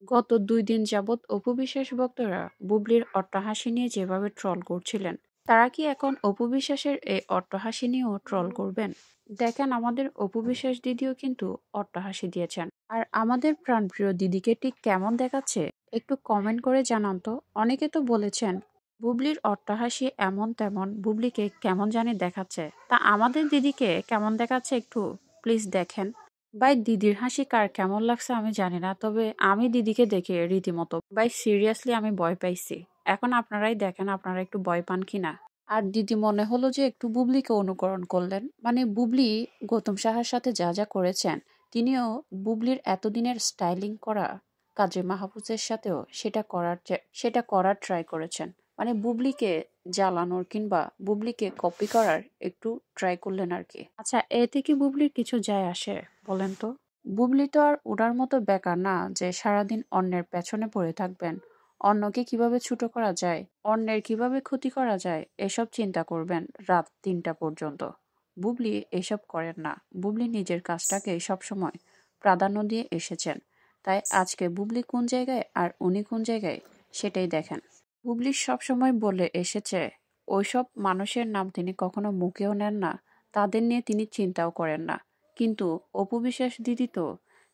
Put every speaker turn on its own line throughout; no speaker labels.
গত ২ দিন যাবৎ অপু বিশ্বাস ভক্তরা বুবলির অট্টহাসি নিয়ে যেভাবে ট্রল করছিলেন, তারা কি এখন অপু বিশ্বাসের এই অট্টহাসি নিয়েও ট্রল করবেন? দেখেন, আমাদের অপু বিশ্বাস দিদিও কিন্তু অট্টহাসি দিয়েছেন। আর আমাদের প্রাণপ্রিয় দিদিকে ঠিক কেমন দেখাচ্ছে একটু কমেন্ট করে জানান তো। অনেকে তো বলেছেন বুবলির অট্টহাসি এমন তেমন, বুবলিকে কেমন জানি দেখাচ্ছে। তা আমাদের দিদিকে কেমন দেখাচ্ছে একটু প্লিজ দেখেন। ভাই, দিদির হাসি কার কেমন লাগছে আমি জানি না, তবে আমি দিদিকে দেখে রীতিমতো ভাই সিরিয়াসলি আমি ভয় পাইছি। এখন আপনারাই দেখেন, আপনারা একটু ভয় পান কিনা। আর দিদি মনে হলো যে একটু বুবলিকে অনুকরণ করলেন, মানে বুবলি গৌতম সাহার সাথে যা যা করেছেন, তিনিও বুবলির এতদিনের স্টাইলিং করা কাজী মাহফুজের সাথেও সেটা করার ট্রাই করেছেন। মানে বুবলিকে জ্বালানোর কিংবা বুবলিকে কপি করার একটু ট্রাই করলেন আর কি। আচ্ছা, এতে কি বুবলির কিছু যায় আসে বলেন তো? বুবলি তো আর ওনার মতো বেকার না যে সারাদিন অন্যের পেছনে পড়ে থাকবেন। অন্যকে কিভাবে ছোট করা যায়, অন্যের কিভাবে ক্ষতি করা যায়, এসব চিন্তা করবেন রাত ৩টা পর্যন্ত। বুবলি এসব করেন না। বুবলি নিজের কাজটাকে সবসময় প্রাধান্য দিয়ে এসেছেন। তাই আজকে বুবলি কোন জায়গায় আর উনি কোন জায়গায় সেটাই দেখেন। বুবলি সবসময় বলে এসেছে ওইসব মানুষের নাম তিনি কখনো মুখেও নেন না, তাদের নিয়ে তিনি চিন্তাও করেন না। কিন্তু অপু বিশ্বাস দিদি তো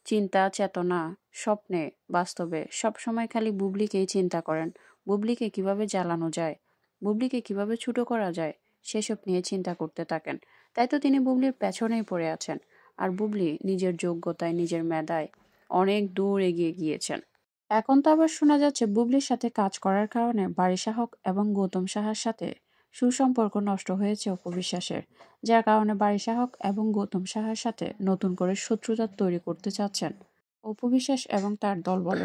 চিন্তা, চেতনা, স্বপ্নে, বাস্তবে সবসময় খালি বুবলিকেই চিন্তা করেন। বুবলিকে কিভাবে জ্বালানো যায়, বুবলিকে কিভাবে ছোট করা যায়, সেসব নিয়ে চিন্তা করতে থাকেন। তাই তো তিনি বুবলির পেছনেই পড়ে আছেন। আর বুবলি নিজের যোগ্যতায়, নিজের মেধায় অনেক দূর এগিয়ে গিয়েছেন। এখন তো আবার শোনা যাচ্ছে বুবলির সাথে কাজ করার কারণে বারিশা হক এবং গৌতম সাহার সাথে সুসম্পর্ক নষ্ট হয়েছে অপু বিশ্বাসের, যার কারণে বারিশা হক এবং গৌতম সাহার সাথে নতুন করে শত্রুতা তৈরি করতে চাচ্ছেন অপু বিশ্বাস এবং তার দলবল।